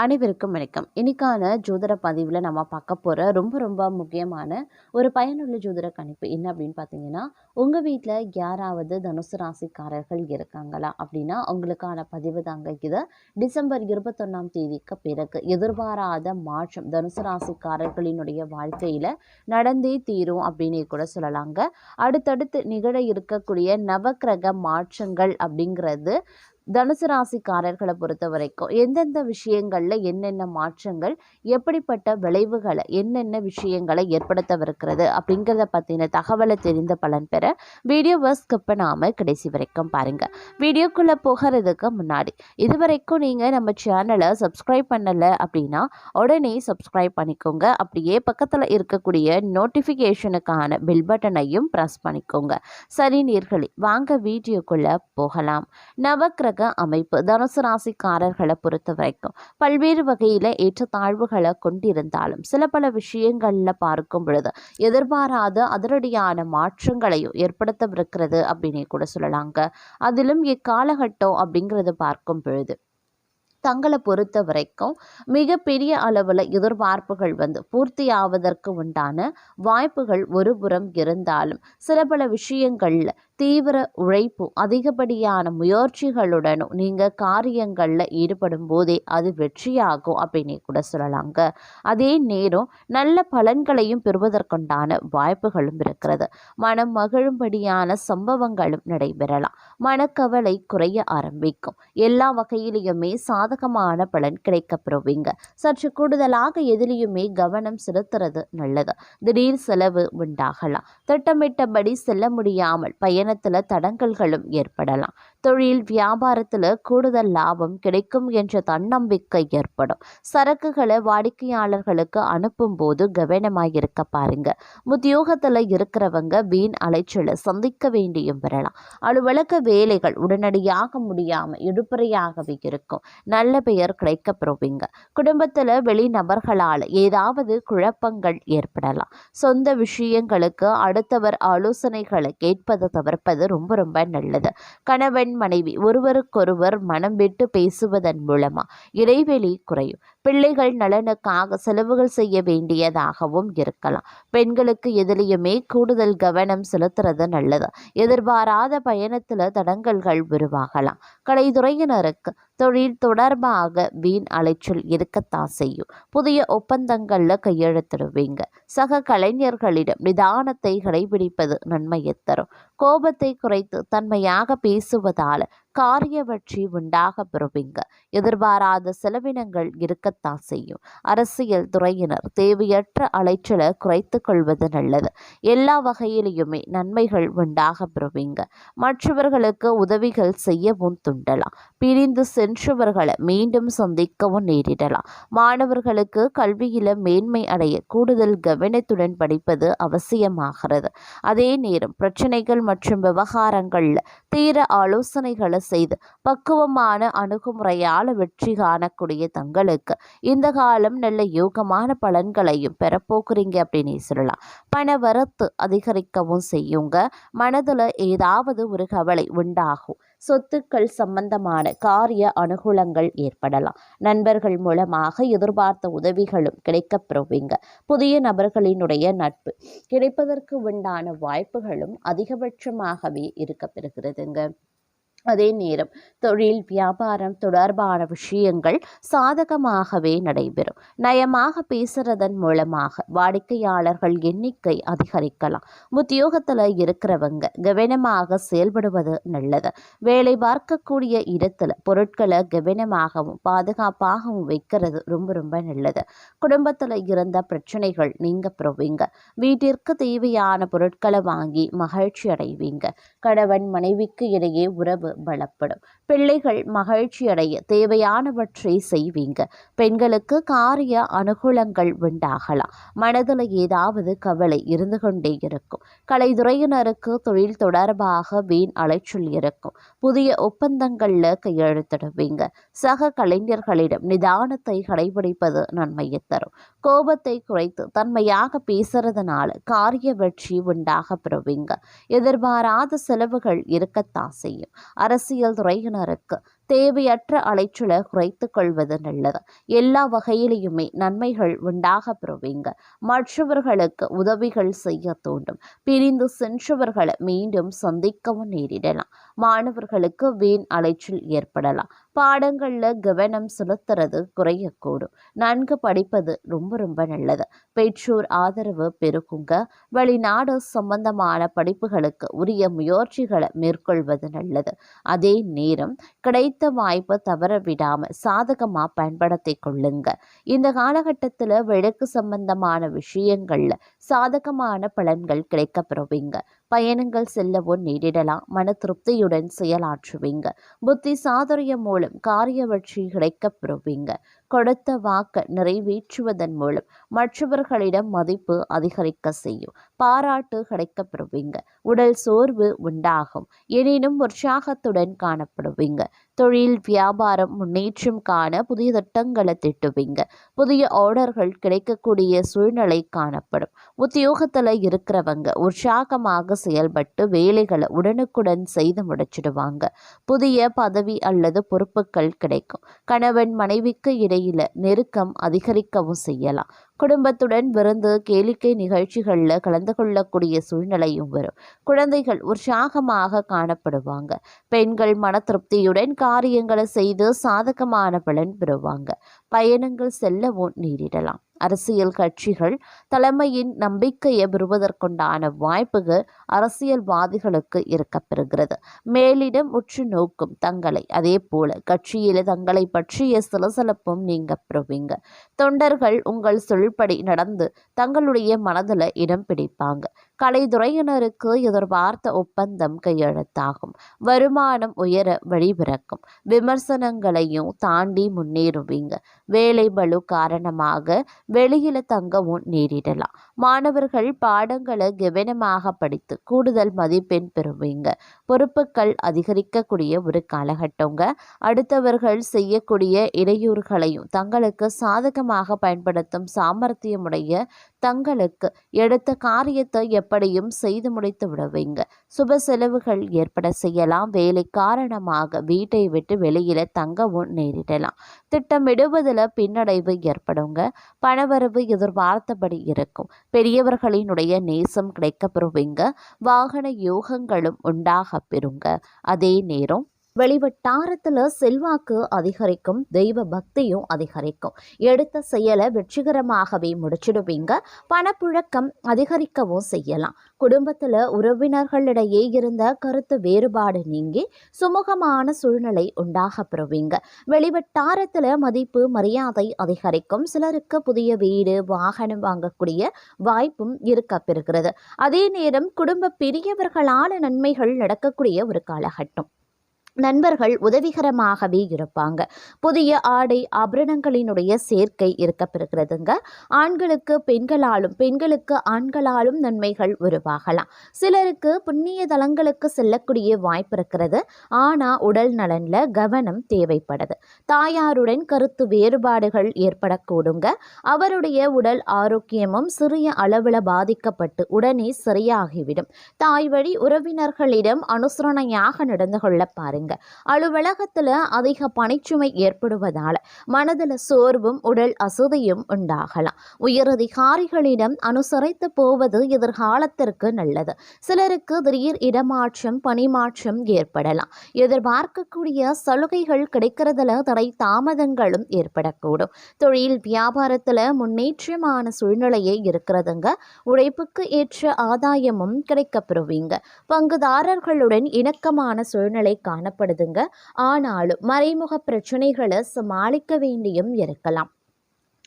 அனைவருக்கும் வணக்கம். இன்னைக்கான ஜோதிட பதிவில் நம்ம பார்க்க போகிற ரொம்ப முக்கியமான ஒரு பயனுள்ள ஜோதிட கணிப்பு என்ன அப்படின்னு பார்த்தீங்கன்னா, உங்கள் வீட்டில் யாராவது தனுசு ராசிக்காரர்கள் இருக்காங்களா அப்படின்னா அவங்களுக்கான பதிவு தாங்க இது. டிசம்பர் 21ஆம் தேதிக்கு பிறகு எதிர்பாராத மாற்றம் தனுசு ராசிக்காரர்களினுடைய வாழ்க்கையில் நடந்தே தீரும் அப்படின்னு கூட சொல்லலாங்க. அடுத்தடுத்து நிகழ இருக்கக்கூடிய நவக்கிரக மாற்றங்கள் அப்படிங்கிறது தனுசு ராசிக்காரர்களை பொறுத்த வரைக்கும் எந்தெந்த விஷயங்கள்ல என்னென்ன மாற்றங்கள், எப்படிப்பட்ட விளைவுகளை, என்னென்ன விஷயங்களை ஏற்படுத்தவிருக்கிறது அப்படிங்கிறத பற்றின தகவலை தெரிந்த பலன் பெற வீடியோவை ஸ்கிப் பண்ணாமல் கடைசி வரைக்கும் பாருங்க. வீடியோக்குள்ளே போகிறதுக்கு முன்னாடி இதுவரைக்கும் நீங்கள் நம்ம சேனலை சப்ஸ்கிரைப் பண்ணலை அப்படின்னா உடனே சப்ஸ்கிரைப் பண்ணிக்கோங்க. அப்படியே பக்கத்தில் இருக்கக்கூடிய நோட்டிஃபிகேஷனுக்கான பெல் பட்டனையும் ப்ரெஸ் பண்ணிக்கோங்க. சரி நேயர்களே, வாங்க வீடியோக்குள்ளே போகலாம். நவக்கிரக அமைப்பு தனுசு ராசிக்காரர்களை பொறுத்த வரைக்கும் பல்வேறு வகையில ஏற்றத்தாழ்வுகளை கொண்டிருந்தாலும் சில பல விஷயங்கள்ல பார்க்கும் பொழுது எதிர்பாராத அதிரடியான மாற்றங்களையும் ஏற்படுத்தவிருக்கிறது அப்படின்னு கூட சொல்லலாங்க. அதிலும் இக்காலகட்டம் அப்படிங்கிறது பார்க்கும் பொழுது தங்களை பொறுத்த வரைக்கும் மிகப்பெரிய அளவில் எதிர்பார்ப்புகள் பூர்த்தி ஆவதற்கு உண்டான வாய்ப்புகள் ஒரு புறம் இருந்தாலும் சில பல விஷயங்களில் தீவிர உழைப்பு அதிகப்படியான முயற்சிகளுடனும் நீங்கள் காரியங்களில் ஈடுபடும் போதே அது வெற்றியாகும் அப்படின்னு கூட சொல்லலாங்க. அதே நேரம் நல்ல பலன்களையும் பெறுவதற்குண்டான வாய்ப்புகளும் இருக்கிறது. மனம் மகிழும்படியான சம்பவங்களும் நடைபெறலாம். மனக்கவலை குறைய ஆரம்பிக்கும். எல்லா வகையிலையுமே சாதகமான பலன் கிடைக்கப்பெறுவீங்க. சற்று கூடுதலாக எதிலையுமே கவனம் செலுத்துறது நல்லது. திடீர் செலவு உண்டாகலாம். திட்டமிட்டபடி செல்ல முடியாமல் பயணத்துல தடங்கல்களும் ஏற்படலாம். தொழில் வியாபாரத்துல கூடுதல் லாபம் கிடைக்கும் என்ற தன்னம்பிக்கை ஏற்படும். சரக்குகளை வாடிக்கையாளர்களுக்கு அனுப்பும் போது கவனமாயிருக்க பாருங்க. உத்தியோகத்துல இருக்கிறவங்க வீண் அலைச்சலை சந்திக்க வேண்டியும் வரலாம். அலுவலக வேலைகள் உடனடியாக முடியாம இடுப்பறையாகவே இருக்கும். நல்ல பெயர் கிடைக்கப்பெறுவீங்க. குடும்பத்துல வெளிநபர்களால் ஏதாவது குழப்பங்கள் ஏற்படலாம். சொந்த விஷயங்களுக்கு அடுத்தவர் ஆலோசனைகளை கேட்பதை தவிர்ப்பது ரொம்ப நல்லது. கணவன் மனைவி ஒருவருக்கொருவர் மனம் விட்டு பேசுவதன் மூலமா இடைவெளி குறையும். பிள்ளைகள் நலனுக்காக செலவுகள் செய்ய வேண்டியதாகவும் இருக்கலாம். பெண்களுக்கு எதிலையுமே கூடுதல் கவனம் செலுத்துறது நல்லது. எதிர்பாராத பயணத்துல தடங்கல்கள் உருவாகலாம். கலைத்துறையினருக்கு தொழில் தொடர்பாக வீண் அலைச்சல் இருக்கத்தான் செய்யும். புதிய ஒப்பந்தங்கள்ல கையெழுத்திடுவீங்க. சக கலைஞர்களிடம் நிதானத்தை கடைபிடிப்பது நன்மையை தரும். கோபத்தை குறைத்து தன்மையாக பேசுவதால் காரிய வெற்றி உண்டாக பெறுவீங்க. எதிர்பாராத செலவினங்கள் இருக்கத்தான் செய்யும். அரசியல் துறையினர் தேவையற்ற அலைச்சலை குறைத்து கொள்வது நல்லது. எல்லா வகையிலையுமே நன்மைகள் உண்டாக பெறுவீங்க. மற்றவர்களுக்கு உதவிகள் செய்யவும் துண்டலாம். பிரிந்து சென்றவர்களை மீண்டும் சந்திக்கவும் நேரிடலாம். மாணவர்களுக்கு கல்வியில மேன்மை அடைய கூடுதல் கவனத்துடன் படிப்பது அவசியமாகிறது. அதே நேரம் பிரச்சனைகள் மற்றும் விவகாரங்கள்ல தீர ஆலோசனைகளை செய்து பக்குவமான அணுகுமுறையால் வெற்றி காணக்கூடிய தங்களுக்கு இந்த காலம் நல்ல யோகமான பலன்களையும் பெறப்போக்குறீங்க அப்படின்னு சொல்லலாம். பண வரத்து அதிகரிக்கவும் செய்யுங்க. மனதுல ஏதாவது ஒரு கவலை உண்டாகும். சொத்துக்கள் சம்பந்தமான காரிய அனுகூலங்கள் ஏற்படலாம். நண்பர்கள் மூலமாக எதிர்பார்த்த உதவிகளும் கிடைக்கப்பெறுவீங்க. புதிய நபர்களினுடைய நட்பு கிடைப்பதற்கு உண்டான வாய்ப்புகளும் அதிகபட்சமாகவே இருக்கப்பெறுகிறதுங்க. அதே நேரம் தொழில் வியாபாரம் தொடர்பான விஷயங்கள் சாதகமாகவே நடைபெறும். நயமாக பேசுறதன் மூலமாக வாடிக்கையாளர்கள் எண்ணிக்கை அதிகரிக்கலாம். உத்தியோகத்தில் இருக்கிறவங்க கவனமாக செயல்படுவது நல்லது. வேலை பார்க்கக்கூடிய இடத்துல பொருட்களை கவனமாகவும் பாதுகாப்பாகவும் வைக்கிறது ரொம்ப நல்லது. குடும்பத்தில் இருந்த பிரச்சனைகள் நீங்க பெறுவீங்க. வீட்டிற்கு தேவையான பொருட்களை வாங்கி மகிழ்ச்சி அடைவீங்க. கணவன் மனைவிக்கு இடையே உறவு பலப்படும். பிள்ளைகள் மகிழ்ச்சி அடைய தேவையானவற்றை செய்வீங்க. பெண்களுக்கு காரிய அனுகூலங்கள் உண்டாகலாம். மனதில் ஏதாவது கவலை இருந்து கொண்டே இருக்கும். கலைத்துறையினருக்கு தொழில் தொடர்பாக வீண் அலைச்சல் இருக்கும். புதிய ஒப்பந்தங்கள்ல கையெழுத்திடுவீங்க. சக கலைஞர்களிடம் நிதானத்தை கடைபிடிப்பது நன்மையை தரும். கோபத்தை குறைத்து தன்மையாக பேசுறதுனால காரிய வெற்றி உண்டாக பெறுவீங்க. எதிர்பாராத செலவுகள் இருக்கத்தான் செய்யும். அரசியல் துறையினருக்கு தேவையற்ற அலைச்சலை குறைத்து கொள்வது நல்லது. எல்லா வகையிலையுமே நன்மைகள் உண்டாக பெறுவீங்க. மற்றவர்களுக்கு உதவிகள் செய்ய தூண்டும். பிரிந்து சென்றவர்களை மீண்டும் சந்திக்கவும் நேரிடலாம். மாணவர்களுக்கு வீண் அலைச்சல் ஏற்படலாம். பாடங்கள்ல கவனம் செலுத்துறது குறையக்கூடும். நன்கு படிப்பது ரொம்ப ரொம்ப நல்லது. பெற்றோர் ஆதரவு பெருகுங்க. வெளிநாடு சம்பந்தமான படிப்புகளுக்கு உரிய முயற்சிகளை மேற்கொள்வது நல்லது. அதே நேரம் கிடைத்த வாய்ப்பை தவற விடாம சாதகமா பயன்படுத்தி கொள்ளுங்க. இந்த காலகட்டத்தில் வழக்கு சம்பந்தமான விஷயங்கள்ல சாதகமான பலன்கள் கிடைக்க பெறுவீங்க. பயணங்கள் செல்லவும் நேரிடலாம். மன திருப்தியுடன் செயலாற்றுவீங்க. புத்தி சாதுரியம் மூலம் காரிய வெற்றி கிடைக்க பெறுவீங்க. கொடுத்த வாக்க நிறைவேற்றுவதன் மூலம் மற்றவர்களிடம் மதிப்பு அதிகரிக்க செய்யும். பாராட்டு கிடைக்க பெறுவீங்க. உடல் சோர்வு உண்டாகும். எனினும் உற்சாகத்துடன் காணப்படுவீங்க. தொழில் வியாபாரம் முன்னேற்றம் காண புதிய திட்டங்களை திட்டுவீங்க. புதிய ஆர்டர்கள் கிடைக்கக்கூடிய சூழ்நிலை காணப்படும். உத்தியோகத்தில் இருக்கிறவங்க உற்சாகமாக செயல்பட்டு வேலைகளை உடனுக்குடன் செய்து முடிச்சிடுவாங்க. புதிய பதவி அல்லது பொறுப்புகள் கிடைக்கும். கணவன் மனைவிக்கு இடையில நெருக்கம் அதிகரிக்கவும் செய்யலாம். குடும்பத்துடன் விருந்து கேளிக்கை நிகழ்ச்சிகளில் கலந்து கொள்ளக்கூடிய சூழ்நிலையும் வரும். குழந்தைகள் உற்சாகமாக காணப்படுவாங்க. பெண்கள் மன திருப்தியுடன் காரியங்களை செய்து சாதகமான பலன் பெறுவாங்க. பயணங்கள் செல்லவும் நேரிடலாம். அரசியல் கட்சிகள் தலைமையின் நம்பிக்கையை பெறுவதற்குண்டான வாய்ப்புகள் அரசியல்வாதிகளுக்கு இருக்கப்பெறுகிறது. மேலிடம் உற்று நோக்கும் தங்களை, அதே போல கட்சியில தங்களை பற்றிய சலசலப்பும் நீங்க பெறுவீங்க. தொண்டர்கள் உங்கள் சொல்படி நடந்து தங்களுடைய மனதில் இடம் பிடிப்பாங்க. கலைத்துறையினருக்கு எதிர்பார்த்த ஒப்பந்தம் கையெழுத்தாகும். வருமானம் உயர வழிபிறக்கும். விமர்சனங்களையும் தாண்டி முன்னேறுவீங்க. வேலை பளு காரணமாக வெளியில தங்கவும் நேரிடலாம். மாணவர்கள் பாடங்களை கவனமாக படித்து கூடுதல் மதிப்பெண் பெறுவீங்க. பொறுப்புகள் அதிகரிக்கக்கூடிய ஒரு காலகட்டங்க. அடுத்தவர்கள் செய்யக்கூடிய இடையூறுகளையும் தங்களுக்கு சாதகமாக பயன்படுத்தும் சாமர்த்தியமுடைய தங்களுக்கு எடுத்த காரியத்தை எப்படியும் செய்து முடித்து விடுவீங்க. சுப செலவுகள் ஏற்பட செய்யலாம். வேலை காரணமாக வீட்டை விட்டு வெளியில தங்கவும் நேரிடலாம். திட்டமிடுவதில் பின்னடைவு ஏற்படுங்க. பணவரவு எதிர்பார்த்தபடி இருக்கும். பெரியவர்களினுடைய நேசம் கிடைக்க பெறுவீங்க. வாகன யோகங்களும் உண்டாக பெறுங்க. அதே நேரம் வெளிவட்டாரத்தில் செல்வாக்கு அதிகரிக்கும். தெய்வ பக்தியும் அதிகரிக்கும். எடுத்த செயலை வெற்றிகரமாகவே முடிச்சிடுவீங்க. பணப்புழக்கம் அதிகரிக்கவும் செய்யலாம். குடும்பத்தில் உறவினர்களிடையே இருந்த கருத்து வேறுபாடு நீங்கி சுமூகமான சூழ்நிலை உண்டாக பெறுவீங்க. வெளிவட்டாரத்தில் மதிப்பு மரியாதை அதிகரிக்கும். சிலருக்கு புதிய வீடு வாகனம் வாங்கக்கூடிய வாய்ப்பும் இருக்க பெறுகிறது. அதே நேரம் குடும்ப பெரியவர்களால் நன்மைகள் நடக்கக்கூடிய ஒரு காலகட்டம். நண்பர்கள் உதவிகரமாகவே இருப்பாங்க. புதிய ஆடை ஆபரணங்களினுடைய சேர்க்கை இருக்கப்பெறுகிறதுங்க. ஆண்களுக்கு பெண்களாலும் பெண்களுக்கு ஆண்களாலும் நன்மைகள் உருவாகலாம். சிலருக்கு புண்ணிய தலங்களுக்கு செல்லக்கூடிய வாய்ப்பு இருக்கிறது. ஆனால் உடல் நலன்ல கவனம் தேவைப்படுது. தாயாருடன் கருத்து வேறுபாடுகள் ஏற்படக்கூடுங்க. அவருடைய உடல் ஆரோக்கியமும் சிறிய அளவில் பாதிக்கப்பட்டு உடனே சரியாகிவிடும். தாய் வழி உறவினர்களிடம் அனுசரணையாக நடந்து கொள்ள பாருங்க. அலுவலகத்துல அதிக பணிச்சுமை ஏற்படுவதால மனதில் சோர்வும் உடல் அசதியும் உண்டாகலாம். உயரதிகாரிகளிடம் அனுசரித்து போவது எதிர்காலத்திற்கு நல்லது. சிலருக்கு திடீர் இடமாற்றம் பணிமாற்றம் ஏற்படலாம். எதிர்பார்க்கக்கூடிய சலுகைகள் கிடைக்கிறதுல தடை தாமதங்களும் ஏற்படக்கூடும். தொழில் வியாபாரத்துல முன்னேற்றமான சூழ்நிலையே இருக்கிறதுங்க. உழைப்புக்கு ஏற்ற ஆதாயமும் கிடைக்கப்பெறுவீங்க. பங்குதாரர்களுடன் இணக்கமான சூழ்நிலை காணப்படுதுங்க. ஆனாலும் மறைமுக பிரச்சனைகளை சமாளிக்க வேண்டியும் இருக்கலாம்.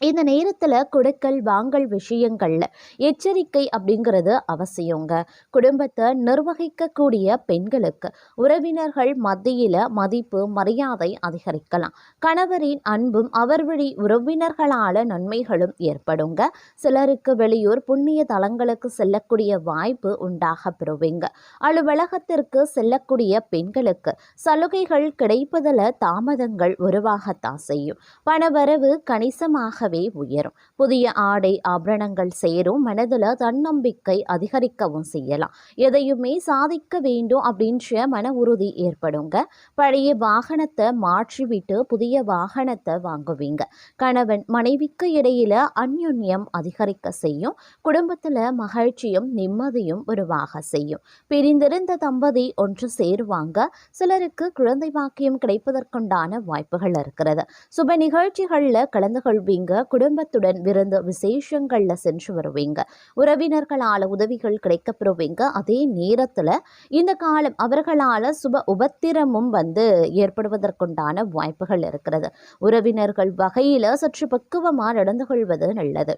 இந்த நேரத்தில் கொடுக்கல் வாங்கல் விஷயங்கள்ல எச்சரிக்கை அப்படிங்கிறது அவசியங்க. குடும்பத்தை நிர்வகிக்கக்கூடிய பெண்களுக்கு உறவினர்கள் மத்தியில் மதிப்பு மரியாதை அதிகரிக்கலாம். கணவரின் அன்பும் அவர் வழி உறவினர்களால் நன்மைகளும் ஏற்படுங்க. சிலருக்கு வெளியூர் புண்ணிய தலங்களுக்கு செல்லக்கூடிய வாய்ப்பு உண்டாக பெறுவீங்க. அலுவலகத்திற்கு செல்லக்கூடிய பெண்களுக்கு சலுகைகள் கிடைப்பதில் தாமதங்கள் உருவாகத்தான் செய்யும். பணவரவு கணிசமாக தானாகவே உயரும். புதிய ஆடை ஆபரணங்கள் சேரும். மனதில் தன்னம்பிக்கை அதிகரிக்கவும் செய்யலாம். எதையுமே சாதிக்க வேண்டும் அப்படின்ற மன உறுதி ஏற்படுங்க. பழைய வாகனத்தை மாற்றிவிட்டு புதிய வாகனத்தை வாங்குவீங்க. கணவன் மனைவிக்கு இடையில அந்யுன்யம் அதிகரிக்க செய்யும். குடும்பத்துல மகிழ்ச்சியும் நிம்மதியும் உருவாக செய்யும். பிரிந்திருந்த தம்பதி ஒன்று சேருவாங்க. சிலருக்கு குழந்தை பாக்கியம் கிடைப்பதற்குண்டான வாய்ப்புகள் இருக்கிறது. சுப நிகழ்ச்சிகள்ல கலந்து கொள்வீங்க. குடும்பத்துடன் விருந்து விசேஷங்கள்ல சென்று வருவீங்க. உறவினர்களால உதவிகள் கிடைக்கப்பெறுவீங்க. அதே நேரத்துல இந்த காலம் அவர்களால சுப உபத்திரமும் ஏற்படுவதற்குண்டான வாய்ப்புகள் இருக்கிறது. உறவினர்கள் வகையில சற்று பக்குவமா நடந்து கொள்வது நல்லது.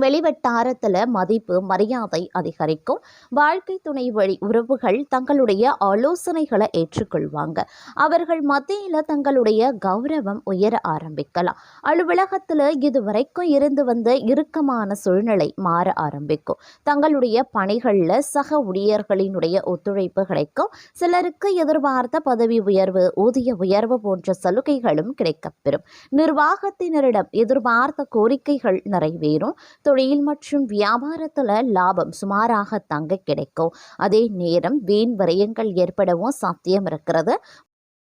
வெளிவட்டாரத்துல மதிப்பு மரியாதை அதிகரிக்கும். வாழ்க்கை துணை வழி உறவுகள் தங்களுடைய ஆலோசனைகளை ஏற்றுக்கொள்வாங்க. அவர்கள் மத்தியில தங்களுடைய கௌரவம் உயர ஆரம்பிக்கலாம். அலுவலகத்துல இதுவரைக்கும் இருந்து வந்த இறுக்கமான சூழ்நிலை மாற ஆரம்பிக்கும். தங்களுடைய பணிகள்ல சக ஊழியர்களினுடைய ஒத்துழைப்பு கிடைக்கும். சிலருக்கு எதிர்பார்த்த பதவி உயர்வு ஊதிய உயர்வு போன்ற சலுகைகளும் கிடைக்கப்பெறும். நிர்வாகத்தினரிடம் எதிர்பார்த்த கோரிக்கைகள் நிறைவேறும். தொழில் மற்றும் வியாபாரத்துல லாபம் சுமாராக தங்க கிடைக்கும். அதே நேரம் வீண் விரயங்கள் ஏற்படவும் சாத்தியம் இருக்கிறது.